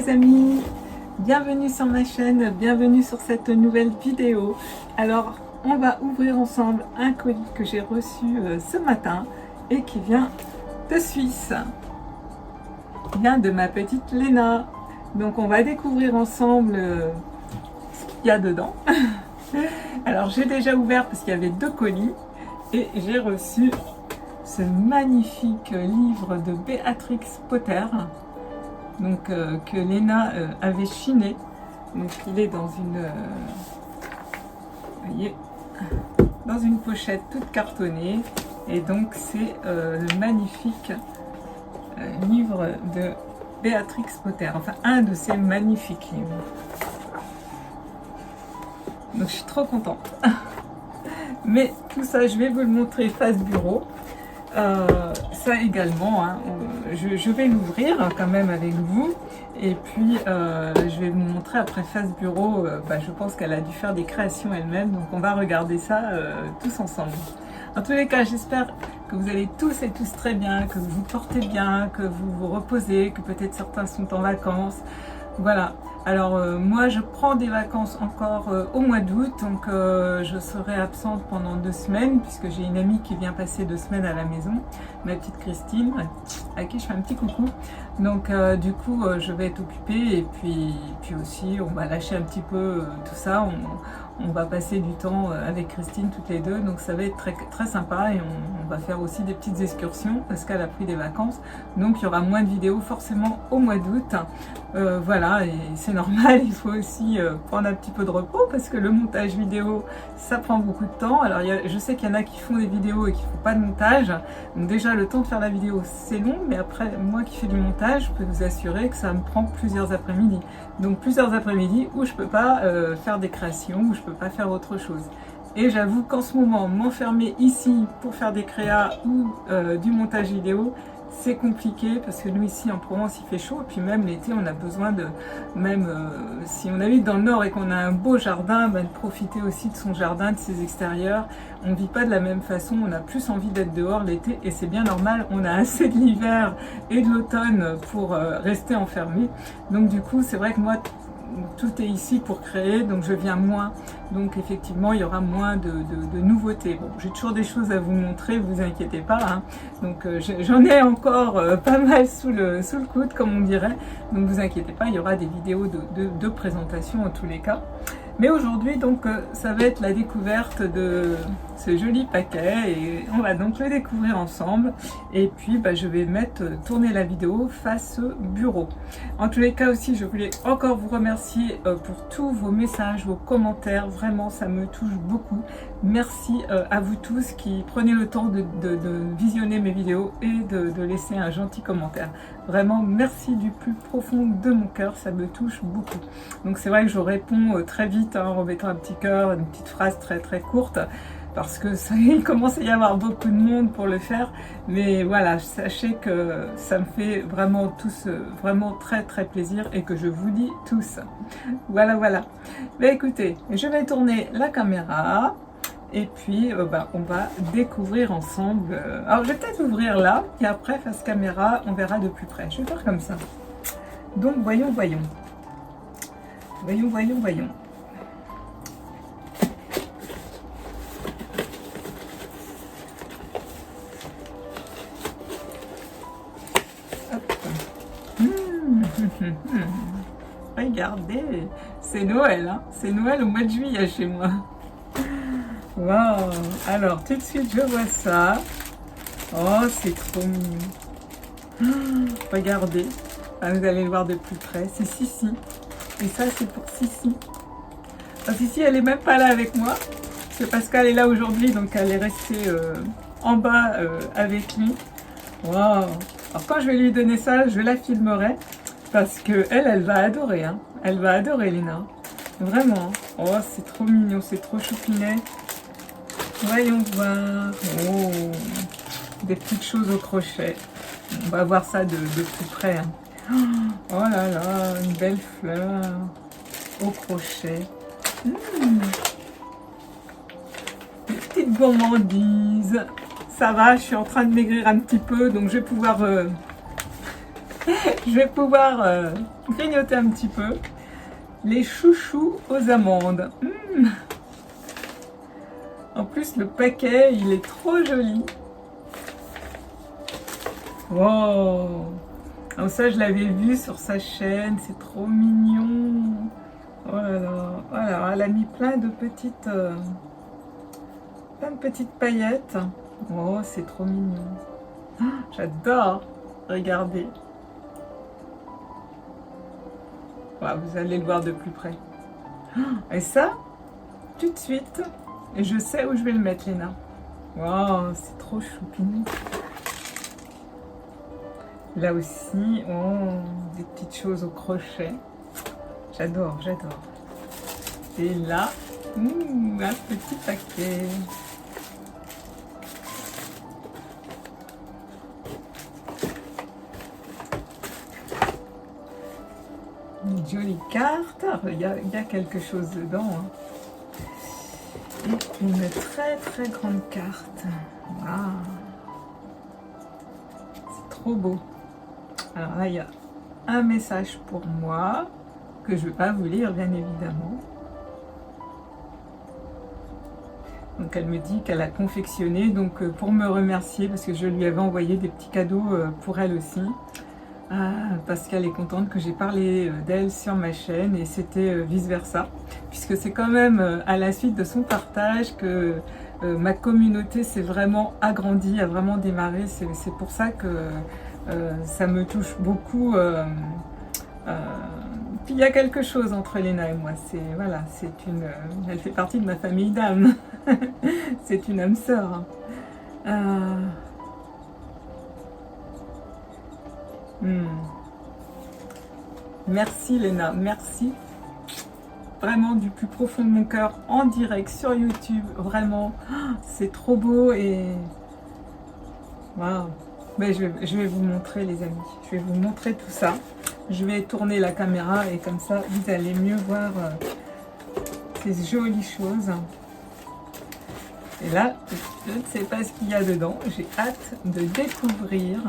les amis, bienvenue sur ma chaîne, bienvenue sur cette nouvelle vidéo. Alors on va ouvrir ensemble un colis que j'ai reçu ce matin et qui vient de Suisse. Il vient de ma petite Léna. Donc on va découvrir ensemble ce qu'il y a dedans. Alors j'ai déjà ouvert parce qu'il y avait 2 colis et j'ai reçu ce magnifique livre de Béatrix Potter, donc que Léna avait chiné. Donc il est dans une voyez, dans une pochette toute cartonnée, et donc c'est le magnifique livre de Béatrix Potter, enfin un de ces magnifiques livres. Donc je suis trop contente. Mais tout ça je vais vous le montrer face bureau. Ça également, hein, je vais l'ouvrir quand même avec vous, et puis je vais vous montrer après face bureau. Je pense qu'elle a dû faire des créations elle-même, donc on va regarder ça tous ensemble. En tous les cas, j'espère que vous allez tous et tous très bien, que vous vous portez bien, que vous vous reposez, que peut-être certains sont en vacances. Voilà. Alors moi je prends des vacances encore au mois d'août, donc je serai absente pendant 2 semaines puisque j'ai une amie qui vient passer 2 semaines à la maison, ma petite Christine, à qui je fais un petit coucou. Donc du coup je vais être occupée, et puis aussi on va lâcher un petit peu tout ça, on va passer du temps avec Christine toutes les deux, donc ça va être très, très sympa, et on va faire aussi des petites excursions parce qu'elle a pris des vacances, donc il y aura moins de vidéos forcément au mois d'août. Voilà, et c'est normal, il faut aussi prendre un petit peu de repos parce que le montage vidéo ça prend beaucoup de temps. Alors je sais qu'il y en a qui font des vidéos et qui ne font pas de montage, donc déjà le temps de faire la vidéo c'est long, mais après moi qui fais du montage, je peux vous assurer que ça me prend plusieurs après-midi, donc plusieurs après-midi où je peux pas faire des créations, où je peux pas faire autre chose. Et j'avoue qu'en ce moment, m'enfermer ici pour faire des créas ou du montage vidéo, c'est compliqué parce que nous ici en Provence il fait chaud, et puis même l'été on a besoin de, même si on habite dans le nord et qu'on a un beau jardin, de profiter aussi de son jardin, de ses extérieurs. On ne vit pas de la même façon, on a plus envie d'être dehors l'été, et c'est bien normal, on a assez de l'hiver et de l'automne pour rester enfermé. Donc du coup c'est vrai que moi tout est ici pour créer, donc je viens moins, donc effectivement il y aura moins de nouveautés. Bon, j'ai toujours des choses à vous montrer, vous inquiétez pas, hein. Donc j'en ai encore pas mal sous le coude comme on dirait, donc vous inquiétez pas, il y aura des vidéos de présentation en tous les cas. Mais aujourd'hui donc ça va être la découverte de ce joli paquet, et on va donc le découvrir ensemble, et puis je vais tourner la vidéo face bureau. En tous les cas aussi je voulais encore vous remercier pour tous vos messages, vos commentaires, vraiment ça me touche beaucoup. Merci à vous tous qui prenez le temps de visionner mes vidéos et de laisser un gentil commentaire. Vraiment merci du plus profond de mon cœur, ça me touche beaucoup. Donc c'est vrai que je réponds très vite en remettant un petit cœur, une petite phrase très très courte, parce que il commence à y avoir beaucoup de monde pour le faire, mais voilà, sachez que ça me fait vraiment tous vraiment très très plaisir, et que je vous dis tous. Voilà, voilà. Mais écoutez, je vais tourner la caméra, et puis on va découvrir ensemble. Alors je vais peut-être ouvrir là, et après face caméra on verra de plus près. Je vais faire comme ça. Donc voyons. Regardez, c'est Noël, hein. C'est Noël au mois de juillet chez moi. Waouh! Alors tout de suite je vois ça. Oh, c'est trop mignon. Regardez, vous allez le voir de plus près. C'est Sissi, et ça c'est pour Sissi. Alors, Sissi elle est même pas là avec moi, c'est parce qu'elle est là aujourd'hui, donc elle est restée en bas avec lui. Waouh! Alors quand je vais lui donner ça, je la filmerai, parce que elle va adorer, hein. Elle va adorer Léna, vraiment. Oh, c'est trop mignon, c'est trop choupinet. Voyons voir. Oh, des petites choses au crochet. On va voir ça de plus près, hein. Oh là là, une belle fleur au crochet. Des petites gourmandises. Ça va, je suis en train de maigrir un petit peu, donc je vais pouvoir Je vais pouvoir grignoter un petit peu. Les chouchous aux amandes. En plus, le paquet, il est trop joli. Wow! Alors ça, je l'avais vu sur sa chaîne. C'est trop mignon. Oh là là. Voilà, elle a mis plein de petites paillettes. Oh, c'est trop mignon. J'adore. Regardez. Voilà, vous allez le voir de plus près. Et ça, tout de suite, je sais où je vais le mettre, Léna. Wow, c'est trop choupinou. Là aussi, oh, des petites choses au crochet. J'adore, j'adore. Et là, un petit paquet. Une jolie carte. Il y a quelque chose dedans. Et une très très grande carte. Wow. C'est trop beau. Alors là, il y a un message pour moi que je ne vais pas vous lire, bien évidemment. Donc elle me dit qu'elle a confectionné donc pour me remercier parce que je lui avais envoyé des petits cadeaux pour elle aussi. Parce qu'elle est contente que j'ai parlé d'elle sur ma chaîne et c'était vice versa, puisque c'est quand même à la suite de son partage que ma communauté s'est vraiment agrandie, a vraiment démarré. C'est pour ça que ça me touche beaucoup. Puis il y a quelque chose entre Léna et moi. Voilà, elle fait partie de ma famille d'âme. C'est une âme sœur. Merci Léna, merci vraiment du plus profond de mon cœur, en direct sur YouTube, vraiment, c'est trop beau et waouh. Mais je vais vous montrer les amis, je vais vous montrer tout ça. Je vais tourner la caméra et comme ça vous allez mieux voir ces jolies choses. Et là, je ne sais pas ce qu'il y a dedans, j'ai hâte de découvrir.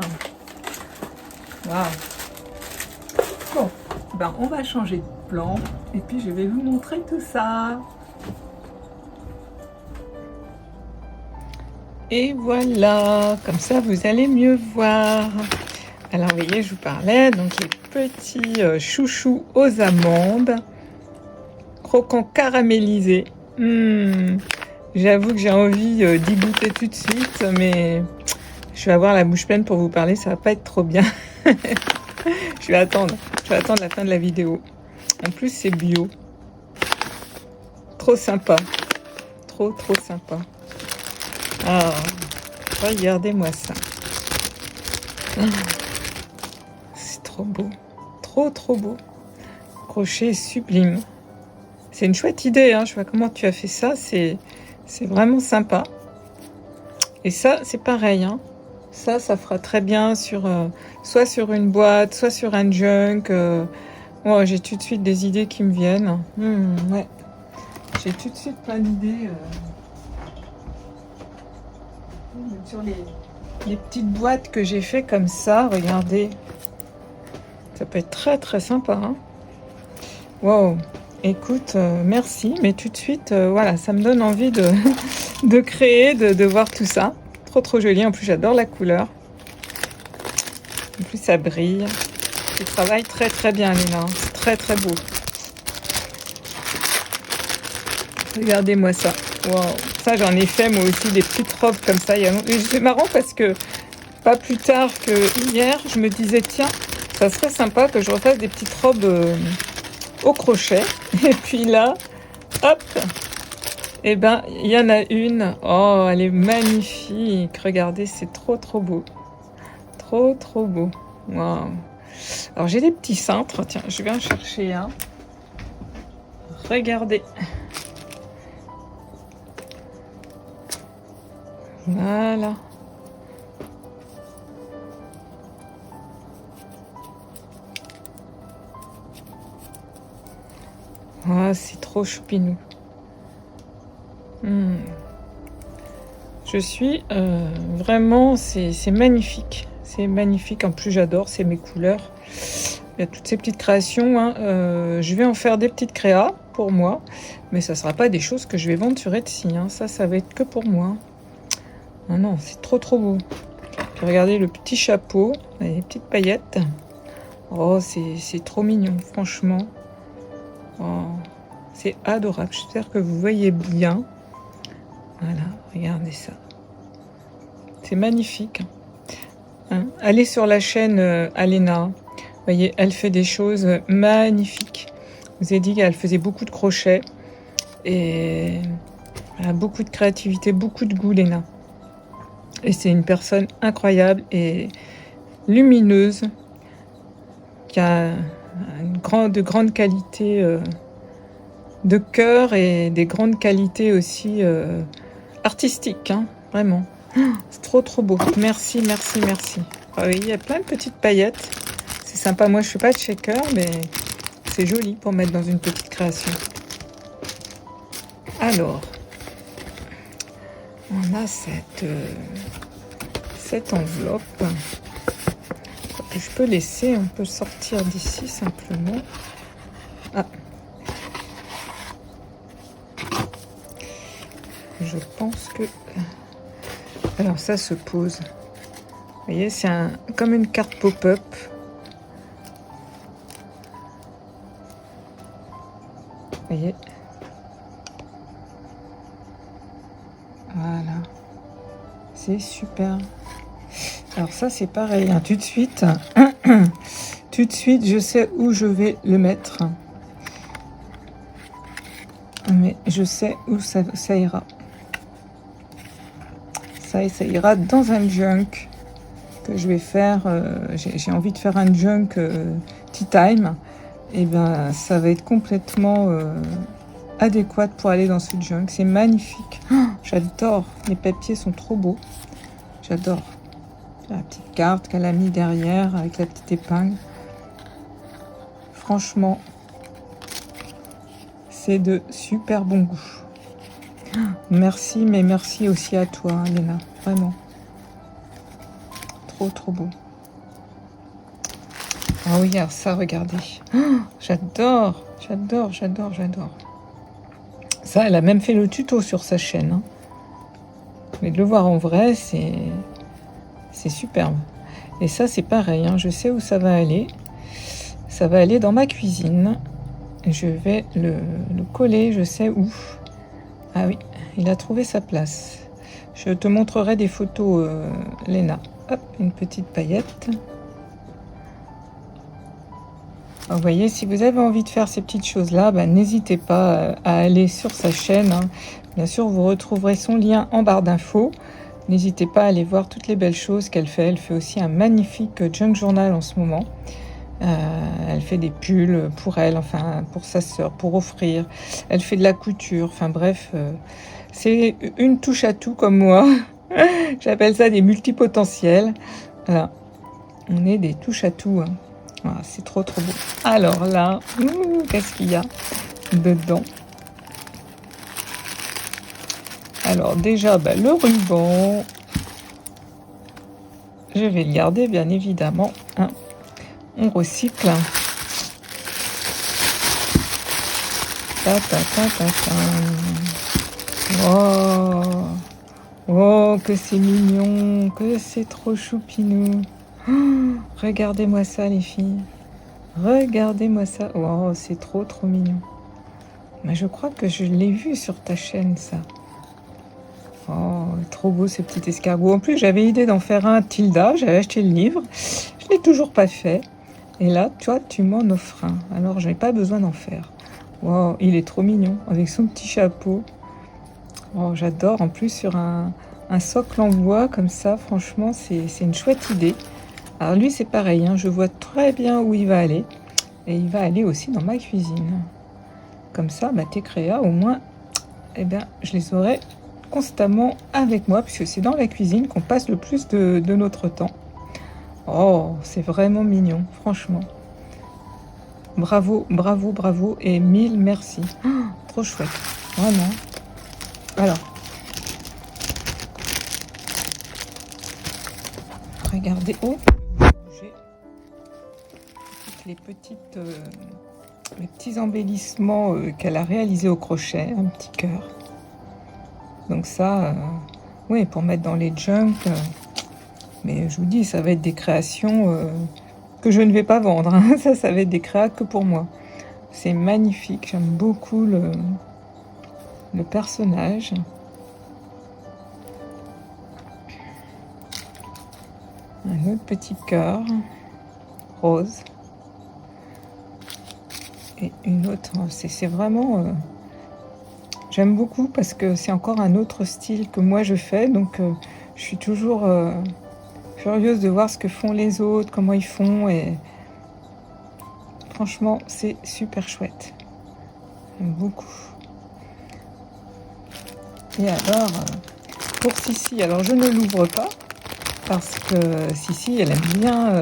Waouh. Bon, ben on va changer de plan et puis je vais vous montrer tout ça. Et voilà, comme ça vous allez mieux voir. Alors vous voyez, je vous parlais, donc les petits chouchous aux amandes, croquants caramélisés. J'avoue que j'ai envie d'y goûter tout de suite, mais je vais avoir la bouche pleine pour vous parler, ça va pas être trop bien. Je vais attendre la fin de la vidéo. En plus, c'est bio. Trop sympa. Trop sympa. Ah, regardez-moi ça. C'est trop beau. Trop beau. Crochet sublime. C'est une chouette idée, hein. Je vois comment tu as fait ça. C'est vraiment sympa. Et ça, c'est pareil, hein. Ça fera très bien soit sur une boîte, soit sur un junk. Oh, j'ai tout de suite des idées qui me viennent. Ouais. J'ai tout de suite plein d'idées. Sur les petites boîtes que j'ai fait comme ça, regardez. Ça peut être très sympa. Hein. Wow. Écoute, merci. Mais tout de suite, voilà, ça me donne envie de créer, de voir tout ça. Trop joli, en plus j'adore la couleur. En plus ça brille. Tu travailles très bien Léna, c'est très beau. Regardez-moi ça. Wow. Ça j'en ai fait moi aussi des petites robes comme ça. C'est marrant parce que pas plus tard que hier, je me disais tiens, ça serait sympa que je refasse des petites robes au crochet. Et puis là, hop, et ben il y en a une. Oh, elle est magnifique. Regardez, c'est trop beau. Trop beau. Waouh. Alors j'ai des petits cintres. Tiens, je vais en chercher un. Regardez. Voilà. Ah, c'est trop choupinou. Je suis vraiment, c'est magnifique. C'est magnifique. En plus, j'adore, c'est mes couleurs. Il y a toutes ces petites créations. Hein. Je vais en faire des petites créas pour moi. Mais ça ne sera pas des choses que je vais vendre sur Etsy. Hein. Ça va être que pour moi. Ah non, c'est trop beau. Puis regardez le petit chapeau. Les petites paillettes. Oh, c'est trop mignon, franchement. Oh, c'est adorable. J'espère que vous voyez bien. Voilà, regardez ça. C'est magnifique. Hein, allez sur la chaîne Alena. Vous voyez, elle fait des choses magnifiques. Je vous ai dit qu'elle faisait beaucoup de crochets. Et elle a beaucoup de créativité, beaucoup de goût, Léna. Et c'est une personne incroyable et lumineuse, qui a de grandes qualités de cœur et des grandes qualités aussi artistiques, hein, vraiment. C'est trop beau. Merci. Ah oui, il y a plein de petites paillettes. C'est sympa. Moi, je suis pas de shaker, mais c'est joli pour mettre dans une petite création. Alors, on a cette enveloppe que je peux laisser. On peut sortir d'ici simplement. Ah. Je pense que... Alors ça se pose. Vous voyez, c'est comme une carte pop-up. Vous voyez. Voilà. C'est super. Alors ça, c'est pareil. Hein. Tout de suite, je sais où je vais le mettre. Mais je sais où ça ira. Ça ira dans un junk que je vais faire. J'ai envie de faire un junk tea time. Et ben, ça va être complètement adéquat pour aller dans ce junk. C'est magnifique. Oh, j'adore. Les papiers sont trop beaux. J'adore. La petite carte qu'elle a mis derrière avec la petite épingle. Franchement, c'est de super bon goût. Merci, mais merci aussi à toi, hein, Léna. Vraiment. Trop beau. Ah oui, alors ça, regardez. Oh, j'adore. Ça, elle a même fait le tuto sur sa chaîne. Hein. Mais de le voir en vrai, c'est superbe. Et ça, c'est pareil. Hein. Je sais où ça va aller. Ça va aller dans ma cuisine. Je vais le coller, je sais où. Ah oui, il a trouvé sa place. Je te montrerai des photos, Léna. Hop, une petite paillette. Vous voyez, si vous avez envie de faire ces petites choses-là, ben, n'hésitez pas à aller sur sa chaîne. Hein. Bien sûr, vous retrouverez son lien en barre d'infos. N'hésitez pas à aller voir toutes les belles choses qu'elle fait. Elle fait aussi un magnifique junk journal en ce moment. Elle fait des pulls pour elle, enfin pour sa sœur, pour offrir. Elle fait de la couture, enfin bref, c'est une touche à tout comme moi. J'appelle ça des multipotentiels. Voilà. On est des touches à tout. Hein. Voilà, c'est trop beau. Alors là, qu'est-ce qu'il y a dedans? Alors déjà, bah, le ruban, je vais le garder bien évidemment. Hein. On recycle. Oh, que c'est mignon, que c'est trop choupinou. Oh, regardez-moi ça, les filles. Regardez-moi ça. Oh, c'est trop mignon. Mais je crois que je l'ai vu sur ta chaîne, ça. Oh, trop beau ces petits escargots. En plus, j'avais idée d'en faire un Tilda. J'avais acheté le livre. Je ne l'ai toujours pas fait. Et là, toi, tu m'en offres un. Alors, je n'ai pas besoin d'en faire. Wow, il est trop mignon. Avec son petit chapeau. Oh, j'adore. En plus, sur un socle en bois, comme ça, franchement, c'est une chouette idée. Alors, lui, c'est pareil. Hein, je vois très bien où il va aller. Et il va aller aussi dans ma cuisine. Comme ça, bah, tes créas, au moins, eh bien, je les aurai constamment avec moi, puisque c'est dans la cuisine qu'on passe le plus de notre temps. Oh, c'est vraiment mignon, franchement. Bravo, bravo, bravo et mille merci. Oh, trop chouette, vraiment. Alors, regardez, oh, bouger. Toutes les petits embellissements qu'elle a réalisés au crochet, un petit cœur. Donc ça, oui, pour mettre dans les junk. Mais je vous dis, ça va être des créations que je ne vais pas vendre. Hein. Ça va être des créas que pour moi. C'est magnifique. J'aime beaucoup le personnage. Un autre petit cœur rose. Et une autre. C'est vraiment... j'aime beaucoup parce que c'est encore un autre style que moi je fais. Donc je suis toujours... curieuse de voir ce que font les autres, comment ils font, et franchement c'est super chouette, j'aime beaucoup. Et alors pour Sissi, alors je ne l'ouvre pas parce que Sissi elle aime bien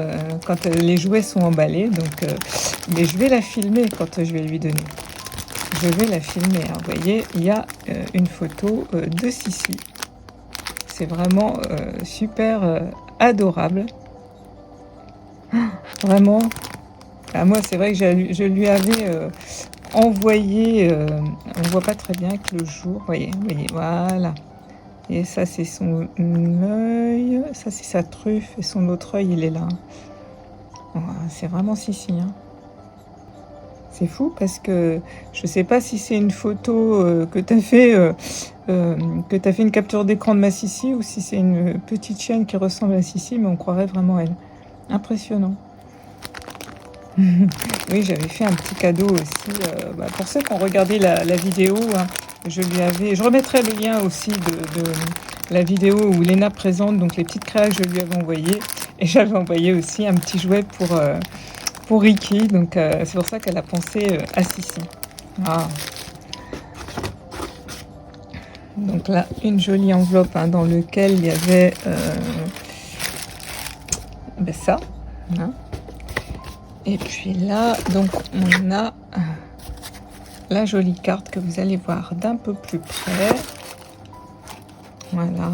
quand les jouets sont emballés, donc mais je vais la filmer quand je vais lui donner. Je vais la filmer, hein. Vous voyez, il y a une photo de Sissi. C'est vraiment super adorable. Vraiment. Ah, moi, c'est vrai que je lui avais envoyé... on voit pas très bien que le jour... Voyez, voilà. Et ça, c'est son œil. Ça, c'est sa truffe. Et son autre œil, il est là. Voilà, c'est vraiment Sissi, hein. C'est fou parce que je sais pas si c'est une photo que tu as fait... que tu as fait une capture d'écran de ma Sissi ou si c'est une petite chienne qui ressemble à Sissi, mais on croirait vraiment elle. Impressionnant. Oui, j'avais fait un petit cadeau aussi. Pour ceux qui ont regardé la vidéo, hein, je remettrai le lien aussi de la vidéo où Léna présente donc les petites créas que je lui avais envoyées. Et j'avais envoyé aussi un petit jouet pour Ricky. Donc c'est pour ça qu'elle a pensé à Sissi. Ah. Donc là, une jolie enveloppe hein, dans laquelle il y avait ça. Hein. Et puis là, donc on a la jolie carte que vous allez voir d'un peu plus près. Voilà.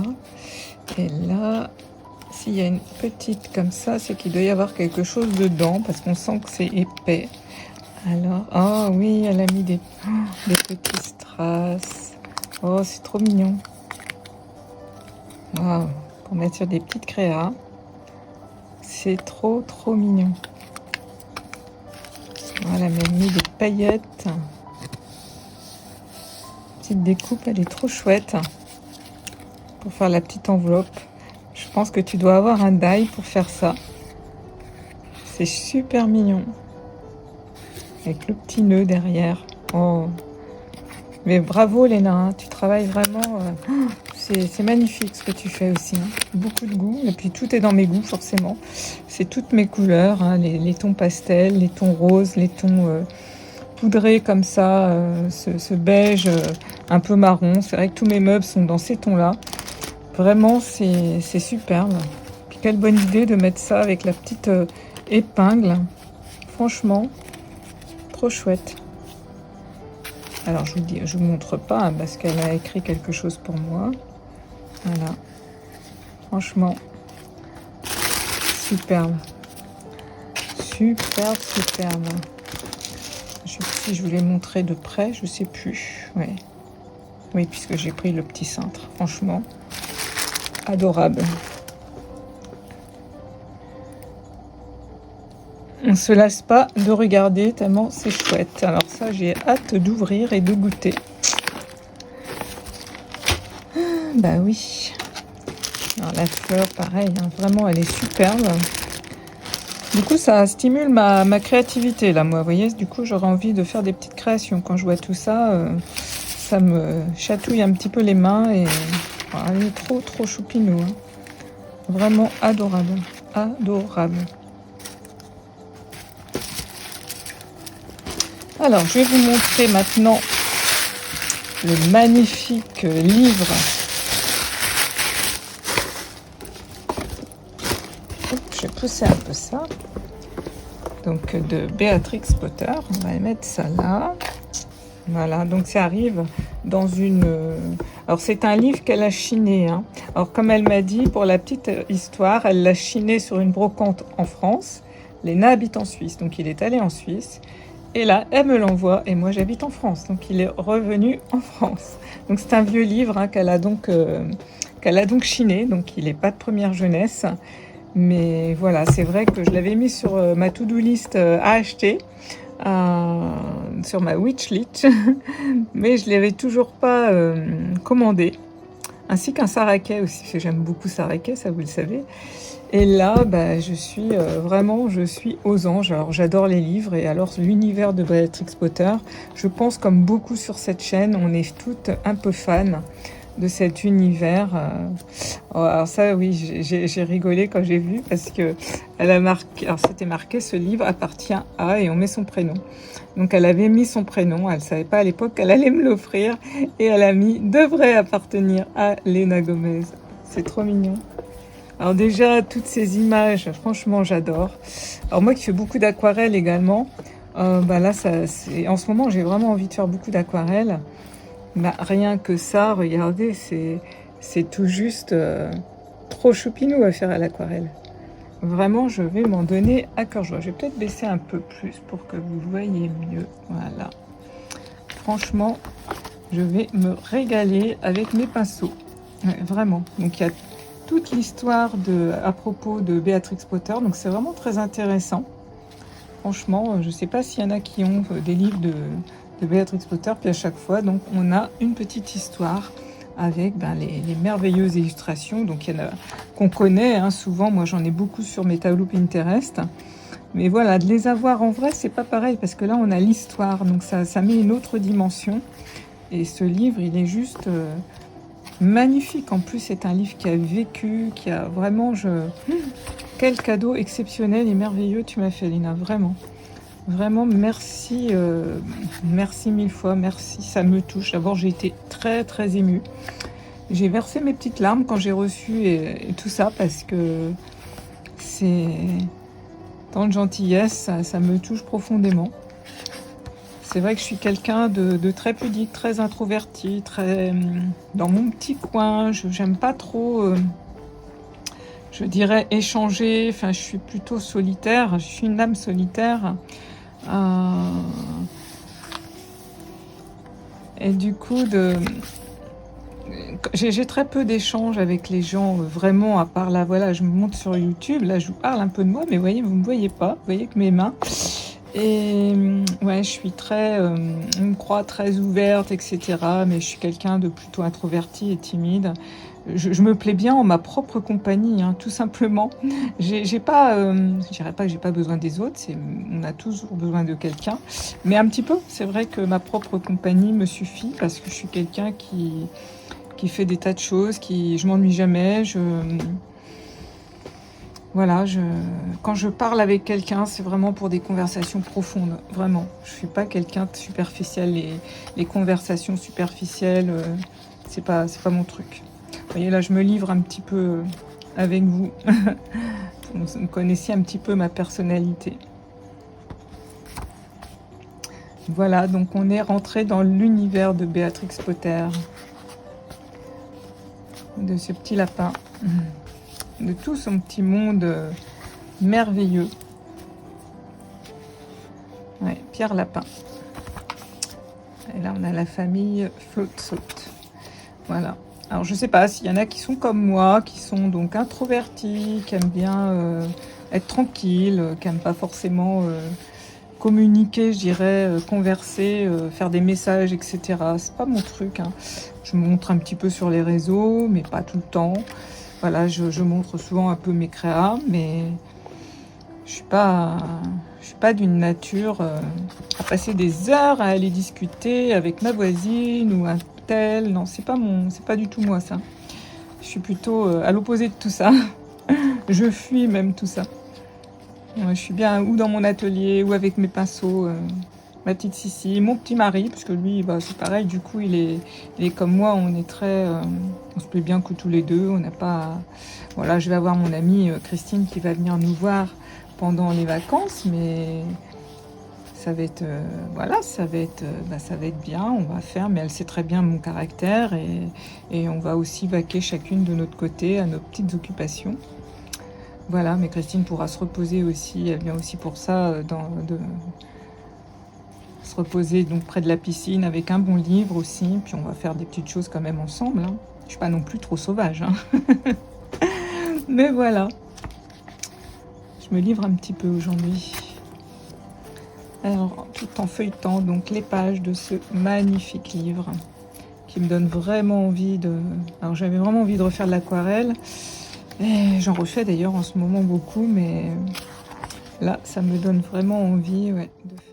Et là, s'il y a une petite comme ça, c'est qu'il doit y avoir quelque chose dedans parce qu'on sent que c'est épais. Alors, oh oui, elle a mis des petits strass. Oh, c'est trop mignon. Waouh, pour mettre sur des petites créas. C'est trop mignon. Voilà, elle m'a mis des paillettes. Petite découpe, elle est trop chouette. Pour faire la petite enveloppe. Je pense que tu dois avoir un die pour faire ça. C'est super mignon. Avec le petit nœud derrière. Oh. Mais bravo Léna, hein, tu travailles vraiment... c'est magnifique ce que tu fais aussi. Hein. Beaucoup de goût. Et puis tout est dans mes goûts forcément. C'est toutes mes couleurs. Hein, les tons pastels, les tons roses, les tons poudrés comme ça. Ce beige un peu marron. C'est vrai que tous mes meubles sont dans ces tons-là. Vraiment, c'est superbe. Puis quelle bonne idée de mettre ça avec la petite épingle. Franchement, trop chouette. Alors, je vous montre pas hein, parce qu'elle a écrit quelque chose pour moi. Voilà. Franchement, superbe. Superbe. Je sais plus si je vous l'ai montré de près, je sais plus. Ouais. Oui, puisque j'ai pris le petit cintre. Franchement, adorable. On se lasse pas de regarder tellement c'est chouette. Alors ça, j'ai hâte d'ouvrir et de goûter. Bah oui. Alors la fleur, pareil, hein, vraiment, elle est superbe. Du coup, ça stimule ma créativité, là, moi. Vous voyez, du coup, j'aurais envie de faire des petites créations. Quand je vois tout ça, ça me chatouille un petit peu les mains. Et voilà, elle est trop choupinou. Hein. Vraiment adorable. Adorable. Alors, je vais vous montrer maintenant le magnifique livre. Je vais pousser un peu ça. Donc, de Béatrix Potter. On va mettre ça là. Voilà, donc ça arrive dans une Alors c'est un livre qu'elle a chiné, hein. Alors comme elle m'a dit, pour la petite histoire, elle l'a chiné sur une brocante en France. Léna habite en Suisse, donc il est allé en Suisse. Et là, elle me l'envoie, et moi j'habite en France, donc il est revenu en France. Donc c'est un vieux livre, hein, qu'elle a donc chiné, donc il n'est pas de première jeunesse. Mais voilà, c'est vrai que je l'avais mis sur ma to-do list à acheter, sur ma wishlist, mais je ne l'avais toujours pas commandé. Ainsi qu'un Saraquet aussi, parce que j'aime beaucoup Saraquet, ça vous le savez. Et là, bah, je suis aux anges. Alors j'adore les livres, et alors l'univers de Béatrix Potter, je pense comme beaucoup sur cette chaîne, on est toutes un peu fans de cet univers. Alors ça, oui, j'ai rigolé quand j'ai vu, parce que elle a marqué, alors c'était marqué, ce livre appartient à, et on met son prénom. Donc elle avait mis son prénom, elle savait pas à l'époque qu'elle allait me l'offrir, et elle a mis devrait appartenir à Léna Gomez. C'est trop mignon. Alors déjà, toutes ces images, franchement, j'adore. Alors moi qui fais beaucoup d'aquarelles également, bah là, en ce moment, j'ai vraiment envie de faire beaucoup d'aquarelles. Bah, rien que ça, regardez, c'est tout juste trop choupinou à faire à l'aquarelle. Vraiment, je vais m'en donner à cœur joie. Je vais peut-être baisser un peu plus pour que vous voyez mieux. Voilà. Franchement, je vais me régaler avec mes pinceaux. Ouais, vraiment. Donc, il y a toute l'histoire à propos de Béatrix Potter. Donc, c'est vraiment très intéressant. Franchement, je ne sais pas s'il y en a qui ont des livres de Béatrix Potter. Puis à chaque fois, donc, on a une petite histoire avec les merveilleuses illustrations. Donc il y en a qu'on connaît, hein, souvent. Moi j'en ai beaucoup sur mes tableaux Pinterest, mais voilà, de les avoir en vrai, c'est pas pareil, parce que là on a l'histoire, donc ça met une autre dimension. Et ce livre, il est juste magnifique. En plus, c'est un livre qui a vécu, qui a vraiment... Quel cadeau exceptionnel et merveilleux tu m'as fait, Lina, vraiment. Vraiment, merci, merci mille fois, merci, ça me touche. D'abord, j'ai été très, très émue. J'ai versé mes petites larmes quand j'ai reçu et tout ça, parce que c'est tant de gentillesse, ça me touche profondément. C'est vrai que je suis quelqu'un de très pudique, très introverti, très dans mon petit coin. J'aime pas trop, je dirais, échanger. Enfin, je suis plutôt solitaire, je suis une âme solitaire. Et du coup, j'ai très peu d'échanges avec les gens, vraiment, à part là, voilà, je me monte sur YouTube, là je vous parle un peu de moi, mais vous voyez, vous ne me voyez pas, vous voyez que mes mains. Et ouais, je suis très, on me croit très ouverte, etc. Mais je suis quelqu'un de plutôt introverti et timide. Je me plais bien en ma propre compagnie, hein, tout simplement. J'ai pas, je dirais pas que j'ai pas besoin des autres, on a toujours besoin de quelqu'un, mais un petit peu. C'est vrai que ma propre compagnie me suffit, parce que je suis quelqu'un qui fait des tas de choses, je m'ennuie jamais. Voilà, quand je parle avec quelqu'un, c'est vraiment pour des conversations profondes, vraiment. Je suis pas quelqu'un de superficiel. Les conversations superficielles, c'est pas mon truc. Vous voyez, là, je me livre un petit peu avec vous. Vous connaissiez un petit peu ma personnalité. Voilà, donc on est rentré dans l'univers de Béatrix Potter, de ce petit lapin, de tout son petit monde merveilleux. Ouais, Pierre Lapin. Et là, on a la famille Flotte-Saute. Voilà. Alors, je sais pas s'il y en a qui sont comme moi, qui sont donc introvertis, qui aiment bien être tranquilles, qui n'aiment pas forcément communiquer, je dirais, converser, faire des messages, etc. C'est pas mon truc, hein. Je me montre un petit peu sur les réseaux, mais pas tout le temps. Voilà, je montre souvent un peu mes créas, mais je suis pas d'une nature à passer des heures à aller discuter avec ma voisine ou un tel. Non, c'est pas du tout moi, ça. Je suis plutôt à l'opposé de tout ça. Je fuis même tout ça. Je suis bien ou dans mon atelier ou avec mes pinceaux, ma petite Sissi, mon petit mari, parce que lui, bah, c'est pareil, du coup, il est comme moi, on est très... on se plaît bien que tous les deux, on n'a pas... Voilà, je vais avoir mon amie Christine qui va venir nous voir pendant les vacances, mais ça va être, voilà, ça va être bien, on va faire, mais elle sait très bien mon caractère et on va aussi vaquer chacune de notre côté à nos petites occupations. Voilà, mais Christine pourra se reposer aussi, elle vient aussi pour ça, se reposer donc près de la piscine avec un bon livre aussi, puis on va faire des petites choses quand même ensemble, hein. Je suis pas non plus trop sauvage, hein. Mais voilà, je me livre un petit peu aujourd'hui. Alors, tout en feuilletant donc les pages de ce magnifique livre qui me donne vraiment envie de... Alors, j'avais vraiment envie de refaire de l'aquarelle. Et j'en refais d'ailleurs en ce moment beaucoup, mais là, ça me donne vraiment envie, ouais, de faire...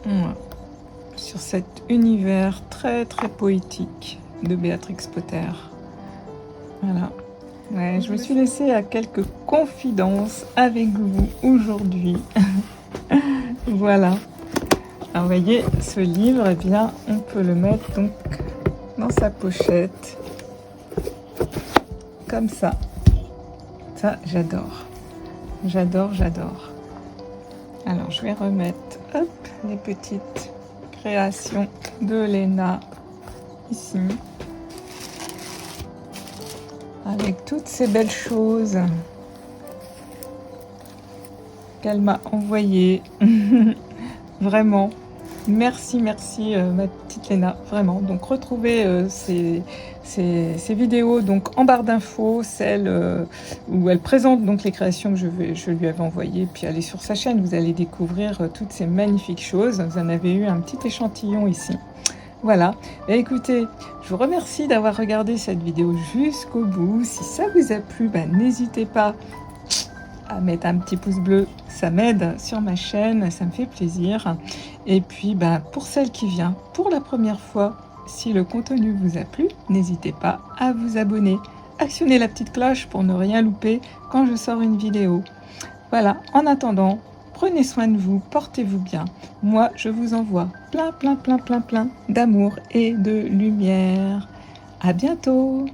Ouais. Sur cet univers très très poétique de Béatrix Potter. Voilà. Ouais, je me suis laissée à quelques confidences avec vous aujourd'hui. Voilà. Alors, vous voyez, ce livre, eh bien, on peut le mettre donc dans sa pochette. Comme ça. Ça, j'adore. J'adore, j'adore. Alors, je vais remettre, hop, les petites créations de Léna ici. Avec toutes ces belles choses qu'elle m'a envoyées. Vraiment. Merci, merci ma petite Léna, vraiment. Donc retrouvez ces vidéos donc en barre d'infos, celle où elle présente donc les créations que je lui avais envoyées. Puis allez sur sa chaîne, vous allez découvrir toutes ces magnifiques choses. Vous en avez eu un petit échantillon ici. Voilà, et écoutez, je vous remercie d'avoir regardé cette vidéo jusqu'au bout. Si ça vous a plu, n'hésitez pas à mettre un petit pouce bleu, ça m'aide sur ma chaîne, ça me fait plaisir. Et puis pour celle qui vient pour la première fois, si le contenu vous a plu, n'hésitez pas à vous abonner. Actionnez la petite cloche pour ne rien louper quand je sors une vidéo. Voilà, en attendant, prenez soin de vous, portez-vous bien. Moi, je vous envoie plein d'amour et de lumière. À bientôt!